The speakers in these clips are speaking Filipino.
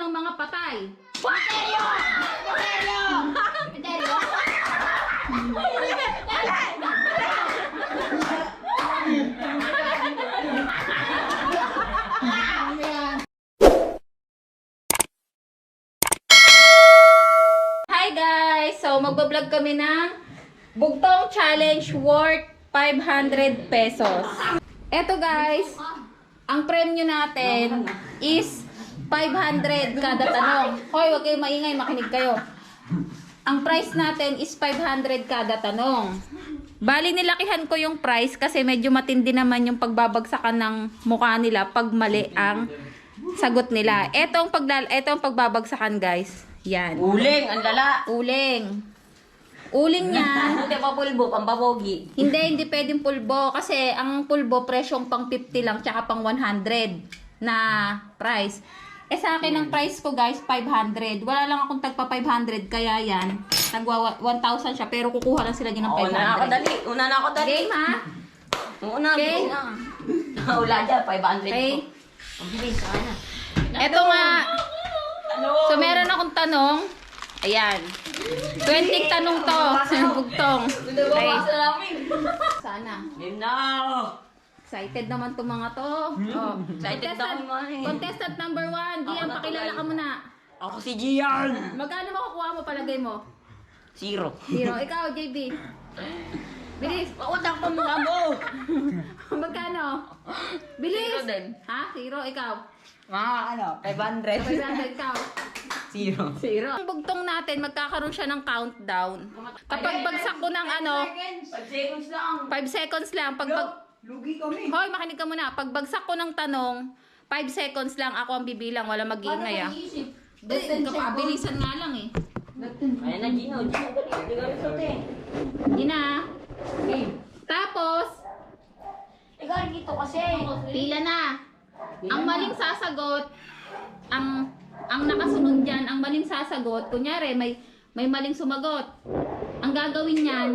ng mga patay. Misteryo! Misteryo! Misteryo! Hi guys! So magbablog kami ng Bugtong Challenge worth 500 pesos. Eto guys, ang premyo natin is 500 kada tanong. Hoy, wag kayong maingay, makinig kayo. Ang price natin is 500 kada tanong. Bali nilakihan ko yung price kasi medyo matindi naman yung pagbabagsakan ng mukha nila pag mali ang sagot nila. Ito ang pagbabagsakan guys. Yan. Uling, ang lala. Uling. Uling yan. Hindi pa pulbo, pambabogi. Hindi pwedeng pulbo kasi ang pulbo presyong pang 50 lang tsaka pang 100 na price. Sa akin ang price ko guys 500. Wala lang akong tagpa 500 kaya yan. Tagwa 1,000 siya pero kukuha lang sila din ng 500. Una na ako dali. Game ha? Una, Okay. bilis na. Wala dyan, 500 Okay. ko. Ang bilis, sana. Eto nga. So meron akong tanong. Ayan. 20 tanong to. Bugtong. Okay. Sana. Game na. Excited naman itong mga to. Oh. Excited na ako man eh. Contestant number 1. Gian, pakilala ka muna. Ako si Gian. Magkano makukuha mo palagay mo? 0. 0. Ikaw, JB. Bilis. Mautang pa mukha mo. Magkano? Bilis. 0 din. Ha? 0. Ikaw. Mga 500. 500 ikaw. 0. 0. Ang bugtong natin, magkakaroon siya ng countdown. Kapag bagsak ko ng 5 seconds lang. 5 seconds lang. Lugi kami. Hoy, makinig ka muna. Pag bagsak ko ng tanong, 5 seconds lang ako ang bibilang. Wala mag-iingay ah. Kapabilisan nga lang eh. Ayan na, Gino. Hindi ka lusot eh. Gina. Tapos, Ikaw, dito kasi. pila na. Ang maling sasagot, ang nakasunod dyan, ang maling sasagot, kunyari may maling sumagot. Ang gagawin niyan,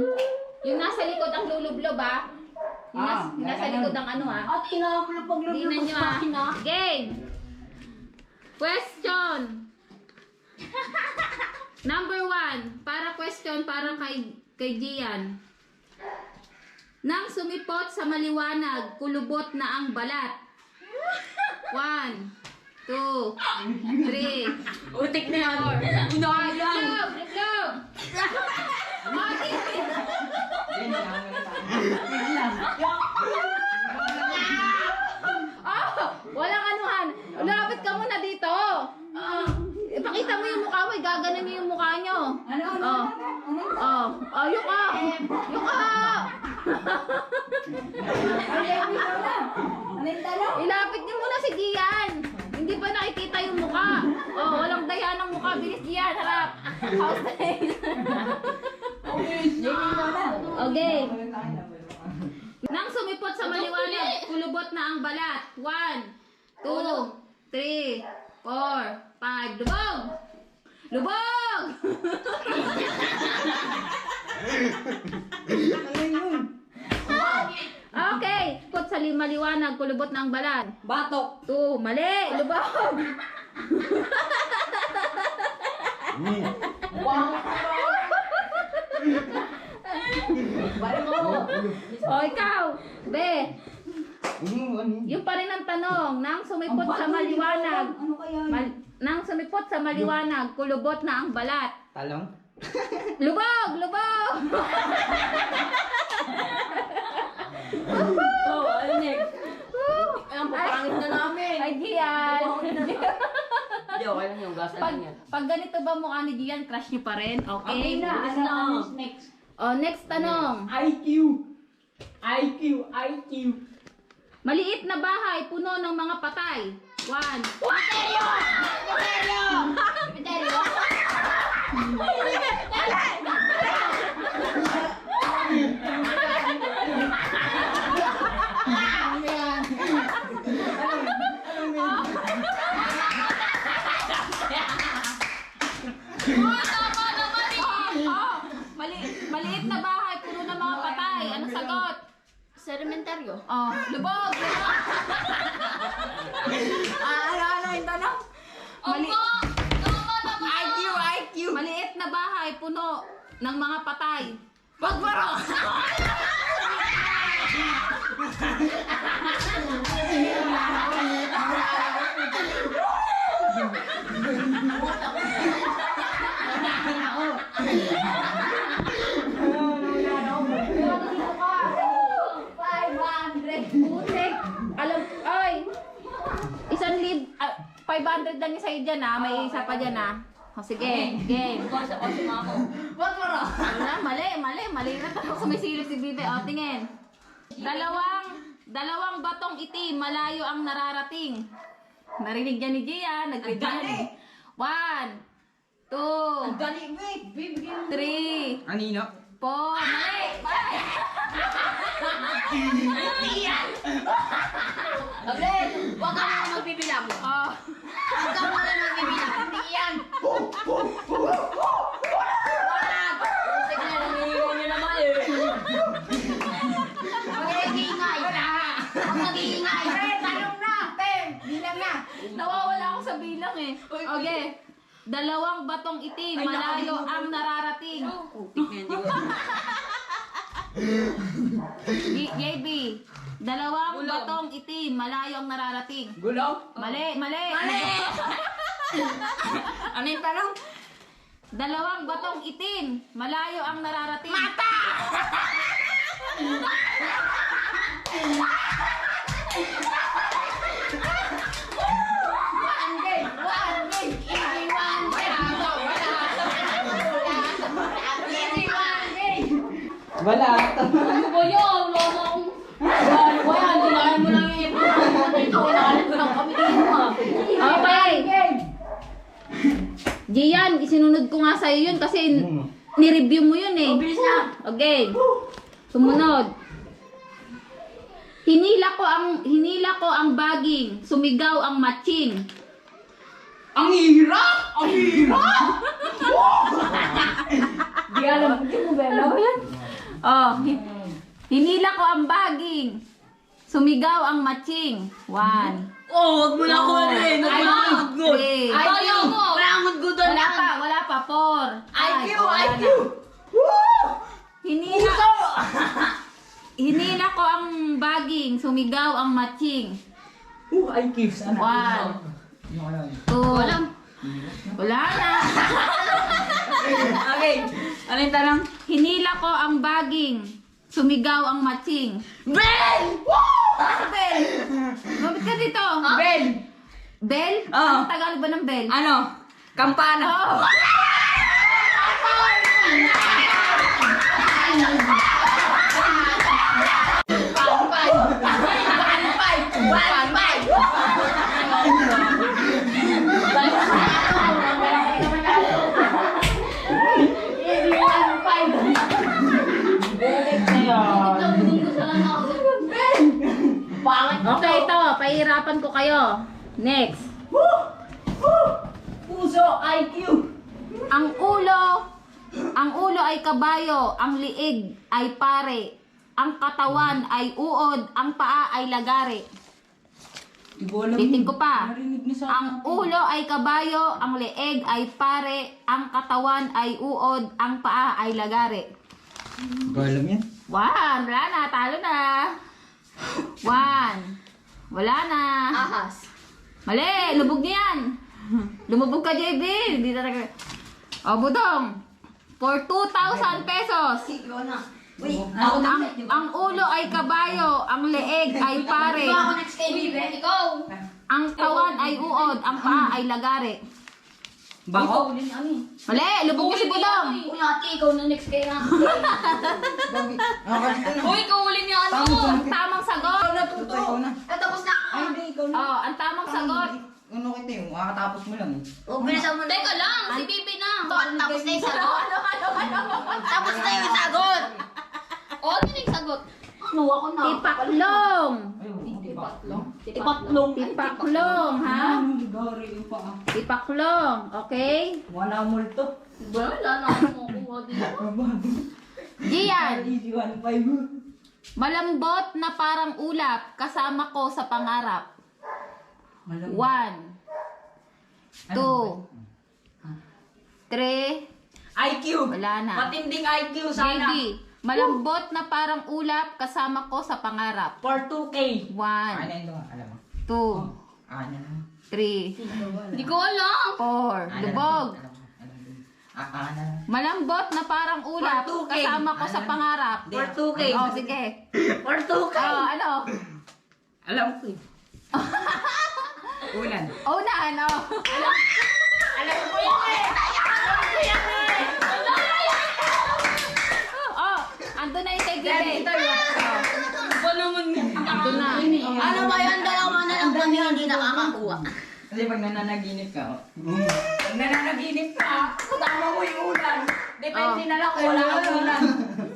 yung nasa likod ang lulublob ah. Yung nasa likod ang ano ah. At kinakapulog Tingnan nyo ah. Game. Question. Number 1. Para question para kay Gian. Nang sumipot sa maliwanag, kulubot na ang balat. 1, 2, 3, Utik na yan. 4. Itlog! Oh, walang anuhan. Lapit ka muna dito. Ipakita mo yung mukha mo. Gaganan niyo yung mukha nyo. Yuka! Yuka! Ilapit niyo muna si Gian. Hindi pa nakikita yung mukha. Walang daya ng mukha. Bilis Gian, harap. House tail. Okay. Nang sumipot sa maliwanag, kulubot na ang balat. 1, 2, 3, 4, 5. Lubog! Lubog! Okay. Put sa maliwanag, kulubot na ang balat. Batok. 2, mali. Lubog! Ikaw. Be. Yung pa rin ang tanong. Nang sumipot sa maliwanag. Nang sumipot sa maliwanag, kulubot na ang balat. Talong? Lubog! Lubog! Ano next? Ang papangit na namin. Ay, Gian. Hindi, okay lang yung gas lang yan. Pag ganito ba mukha ni Gian, crush niyo pa rin? Okay? Ano next? Next tanong. IQ. Maliit na bahay, puno ng mga patay. 1. Misteryo! Misteryo! Misteryo! Maliit na bahay, puno ng mga patay. Anong sagot? Sementeryo. Lubog! Ano yung tanong? Mali ng mga patay. Pagbaro! Putik. Alam, ay. 500 lang yung sa'yo dyan ha. May isa pa dyan ha. O sige, game. Pagbaro! Wala, mali na talaga sumisilip si Bibi. O, tingin. Dalawang batong itim, malayo ang nararating. Narinig niya ni Gia, nag-read niya ni. 1, 2, Dali, wait! Bibigyan mo. 3, Anino? 4, mali! Abel! Huwag ka na magbibilang. Oh. Huwag ka muna magbibilang. Hindi yan. Wag! Sige na, nangihingan nyo naman eh. Mag-iingay. Huwag mag-iingay. Tanong na. Bilang na. Nawawala ako sa bilang eh. Okay. Dalawang batong itim, malayo ang nararating. JB, dalawang batong itim, malayo ang nararating. Gulaw? Mali. Ano yung tanong? Dalawang batong itim, malayo ang nararating. Mata! One game! Easy one game! Easy one game! Wala. Ano ba yun? Lomong! Ano ba yan? Dinahin mo lang yung ito. Inahalit ko lang kami dito. Okay. Gian, isinunod ko nga sa'yo yun kasi ni-review mo yun eh. Bilis na! Okay. Sumunod. Hinila ko ang baging, sumigaw ang matching. Ang hirap! Ang hirap! Di alam mo ba? Oh, hinila ko ang baging, sumigaw ang matching. 1, Oh, wag mo na ako rin. Ano? 3, Tayo mo! Wala kang good doon. wala pa, 4, IQ! Hinila ko ang baging, sumigaw ang matching. IQ. Sana. 1, 2, wala na. Okay. Ano yung tanong? Hinila ko ang baging, sumigaw ang matching. Ben! Bel! Mabit ka dito. Ben! Bel? Oo. Ang Tagalog ba ng bel? Ano? Kampana. Oh. Okay, ito. Pahirapan ko kayo. Next. Puso IQ. Ang ulo ay kabayo, ang liig ay pare, ang katawan ay uod, ang paa ay lagari. Titin ko pa. Ang ulo ay kabayo, ang leeg ay pare, ang katawan ay uod, ang paa ay lagari. Alam yan? 1, wala na, talo na. 1, wala na. Ahas. Mali, lubog niyan. Lumubog ka, JB. Hindi talaga. O, Budong. For 2,000 pesos. Ikaw na. Wait. Ang ulo ay kabayo, ang leeg ay pare, Ikaw ako next kay Bibe. Ikaw. ang tawan ay uod, ang paa ay lagari. Bako? Mali, lubog niya si Budong. Uy, ate, ikaw na next kay na. Uy, ikaw uli niya ano. Ang tamang sagot. Ikaw na. Tapos na ako. Ay, hindi. Ikaw na. Oh, ang tamang sagot. Ano kita yung makakatapos mo lang eh. O, bilisan mo na. Teka lang, si Bibi na. Tapos na yung sagot. Tapos na yung sagot. O, ano na yung sagot? Ano ako na? Tipaklong. Tipatlong. Tipaklong, ha? Ligari yung paa. Tipaklong, okay? Wala multo. Wala na ako makuha dito. Gian, Easy 1.5. malambot na parang ulap, kasama ko sa pangarap. 1, 2, 3, IQ. Wala na. Matinding IQ sana. JB, malambot na parang ulap kasama ko sa pangarap. For 2K. 1, Ano yun doon? Alam mo? 2, Ano na? 3, Hindi ko alam. 4. Lubog. Ano? Malambot na parang ulap For 2K. kasama ko sa pangarap. For 2K. Oh, sige. For 2K. Oh, ano? Alam ko eh. Ulan. Oh, na, ano? Alam ko yan eh. Oh, ando na yung kay Gide. Ito yun. Ba naman nga? Ando na. Ano ba yan? Dalawa na lang kami hindi nakakakuha. Kasi pag nananaginip ka, pag nananaginip ka, tama mo yung ulan. Depende na lang kung wala kang ulan.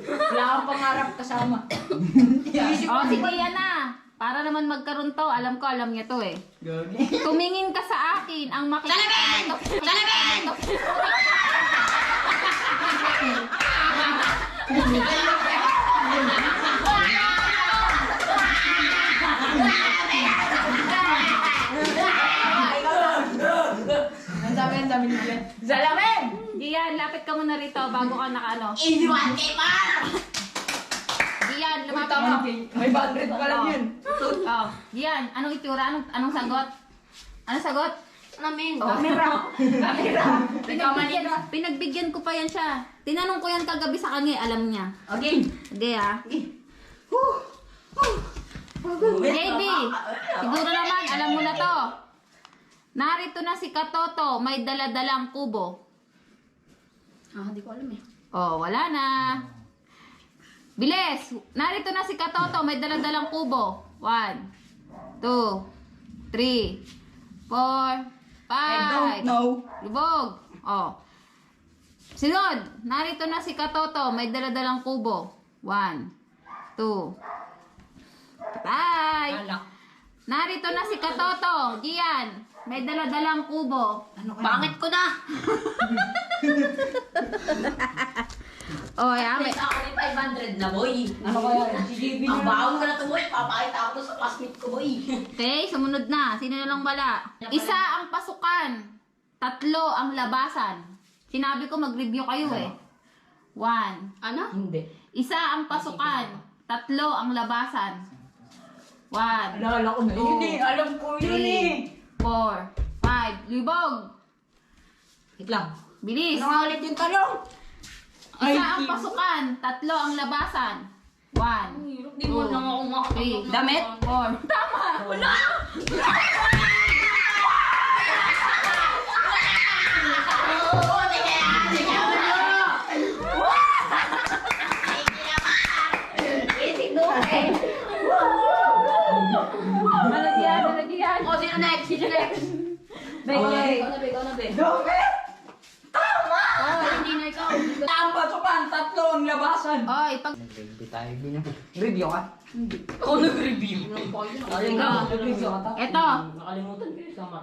Wala kang pangarap kasama. Oh, sige yan na. Para naman magkaroon to, alam ko, alam niya to eh. Gagi. Tumingin ka sa akin, ang makikita Salamin! mo to. Salamin! Ang sabi ni Jen. Salamin! Gian, lapit ka muna rito bago ka nakaano. Iwan kay Mar! Gian, lumapit Tama. ka. May 100 pa lang yun. Oh, Gian, anong itsura? Anong sagot? Anong sagot? Namin. Camera. Camera. Pinagbigyan ko pa yan siya. Tinanong ko yan kagabi sa kanya, alam niya. Okay. Sige ah. JB, siguro naman, alam mo na to. Narito na si Katoto, may daladalang kubo. Hindi ko alam eh. Oh, wala na. Bilis! Narito na si Katoto, may daladalang kubo. 1, 2, 3, 4, 5. I don't know. Lubog. Oh. Sunod, narito na si Katoto, may daladalang kubo. 1, 2. Patay! Alak. Narito na si Katoto, Gian, may daladalang kubo. Pangit ko na! Oh, yeah, may... Sa akin 500 na, boy. Ano kaya? Si JB Ang na. baon ko na to, boy. Papakita ako sa classmate ko, boy. Okay, sumunod na. Sino na lang wala? Isa ang pasukan. 3 ang labasan. Sinabi ko mag-review kayo eh. 1. Ano? Hindi. Isa ang pasukan. 3 ang labasan. 1, Alala ko na yun eh. Alam ko yun eh. 4, 5. Libog. Wait lang. Bilis. Ano nga ulit yung tanong? Isa ang pasukan. 3 ang labasan. 1, Hindi mo lang ako makakapag. 3, Damit? 4. Tama! Wala! Nalagyan. O, sino next? Sino next? Okay. Ikaw na, be. Ikaw na, be. Dami! Oh, hindi na ikaw. Ang pasukan, 3 ang labasan. Oy, pag... Nag-review tayo. Review ka? Ako nag-review. Nag-review ka ta? Eto. Nakalimutan ko yung sama.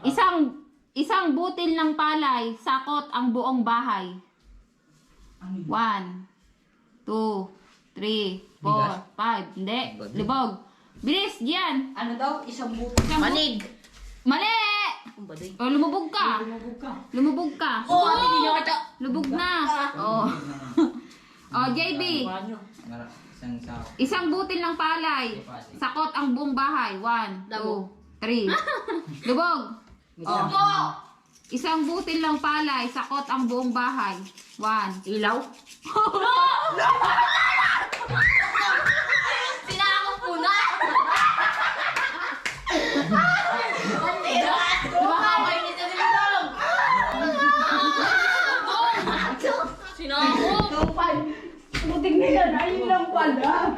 Isang butil ng palay, sakot ang buong bahay. Ano yun? 1, 2, 3, 4, 5. Hindi. Libog. Bilis, Gian. Ano daw? Isang buto. Manig. Mali! Ang baday. O, lumubog ka. Lumubog ka. Lumubog ka. Oo, hindi niya kita. Lubog na. Oh. Oh, JB. Isang sa... Isang butil ng palay, sakot ang buong bahay. 1, 2, 3. Lubog. Opo! Isang butil ng palay, sakot ang buong bahay. 1. Ilaw? Sinakot po na! Nakakainis na nila lang! Sinakot! Buting nila na, yun lang pala.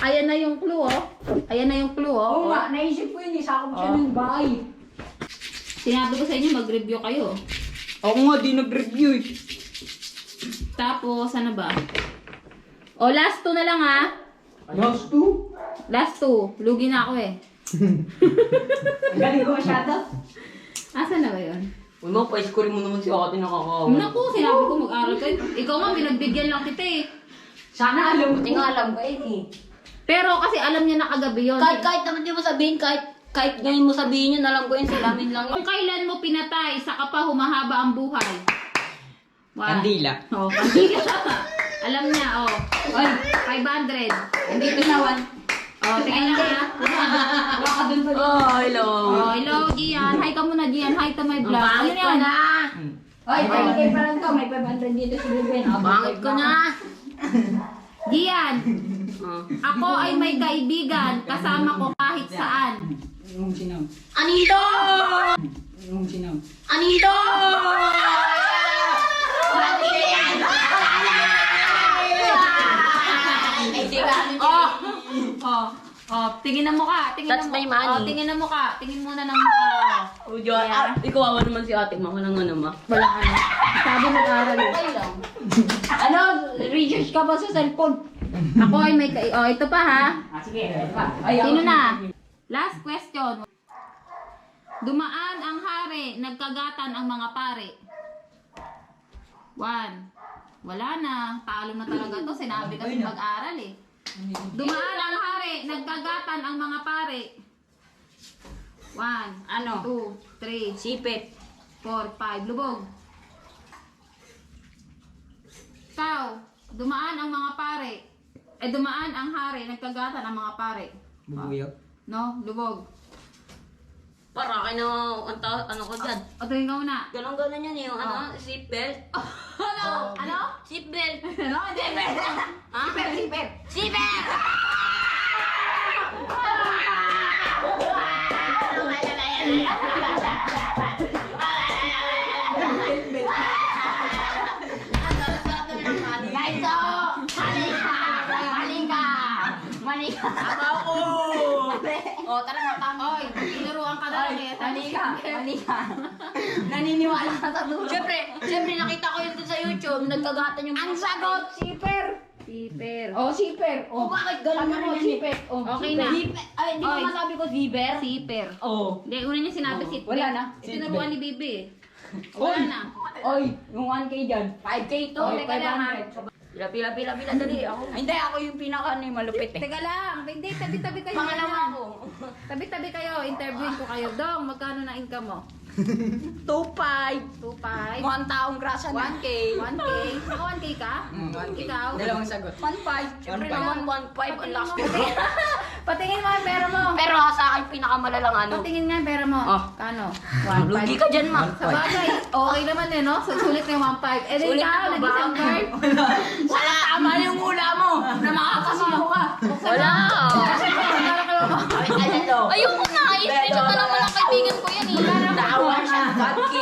Ayan na yung clue, oh. Ayan na yung clue, oh. Oo nga, naisip ko yun, isakop siya ng bahay. Sinabi ko sa inyo, mag-review kayo. Oo nga, di nag-review eh. Tapos, ano ba? O, last 2 na lang, ha? Last 2? Last 2. Lugi na ako, eh. Ang galing ko masyado. Asan na ba yun? Uy, pa-score mo naman si ate nakakawa. Naku, sinabi ko mag-aral kayo. Ikaw nga, pinagbigyan lang kita, eh. Sana alam ko. Buti nga alam ko eh. Pero kasi alam niya na kagabi yun. Kahit naman di mo sabihin, kahit ngayon mo sabihin yun, alam ko yun, salamin lang yun. Kung kailan mo pinatay, saka pa humahaba ang buhay. Kandila. Oh, kandila. Alam niya, oh. Oy, 500. Andito na, 1. Oh, tingnan niya. Baka dun pa. Oh, hello. Oh, hello, Gian. Hi ka muna, Gian. Hi to my vlog. Ano Bangit ko yan? na. Ay, tayo pa lang to. May 500 dito si Ruben. Bangit ko na. Gian, ako ay may kaibigan. Kasama ko kahit saan. Yung sinaw. Anito! Yung sinaw. Anito! Oh, oh, oh, tingin na mukha. Tingin That's na my mukha. money. Oh, tingin na mukha. Tingin muna ng mukha. Ikaw awa naman si ate mo. Walang ano ma. Walang ano. Sabi mag-aral. Ano? Research ka ba sa cellphone? Ako ay may oh, ito pa ha. Sige. Ay, Sino na? Last question. Dumaan ang hari, nagkagatan ang mga pare. 1. Wala na. Talo na talaga to. Sinabi kasi mag-aral eh. Dumaan ang hari, nagkagatan ang mga pare. 1, Ano? 2, 3, Sipit. 4, 5. Lubog. Ikaw, dumaan ang mga pare. Dumaan ang hari, nagkagatan ang mga pare. Bubuyog. No, lubog. Para kayo na ano ko dyan. O, tingin ka muna. Ganon-ganon yan yung ano, seatbelt. Ano? Ano? Seatbelt. Ano? Hindi. Ha? Sipit. Seatbelt! Guys, Manika. Ako! O, tara na, tama. Oy, tinuruan ka na lang eh. Manika. Naniniwala ka sa dulo. Siyempre nakita ko yun dun sa YouTube, nagkagatan yung Ang sagot, siper. Siper. Oh, zipper. Oh, bakit ganun ano naman zipper? Oh, Okay na. Ay, hindi ko Oy. masabi ko zipper. Siper. Oh. Hindi, una niya sinabi Oo. siper. Wala na. Tinuruan ni Bibi eh. Wala na. Oy, yung 1K dyan. 5K to. Oy, teka lang, ha. 500. Pila, dali. Ako. Ay, hindi, ako yung pinaka malupit eh. Teka lang. Hindi, tabi-tabi kayo. Pangalawa ako. Tabi-tabi kayo. Interviewin ko kayo. Dong, magkano na income mo? 2.5. 2.5. Mukhang taong grasa na. 1K. 1K. Naka 1K ka? 1K. Ikaw? Dalawang sagot. 1.5. Siyempre naman 1.5 ang lakas ko. Patingin mo yung pera mo. Pero sa akin pinakamalalang ano. Patingin nga yung pera mo. Oh. Kano? Lugi ka dyan, ma. Sa bagay, okay naman eh, no? Sulit na yung 1.5. Eh, then Sulit ikaw, na ba? nag-isang card. Wala. Tama yung hula mo na makakasiyo ka. Wala. Para kayo mo. Ayoko na. I-screenshot na naman ang kaibigan ko yan eh. Tawa siya. 1K.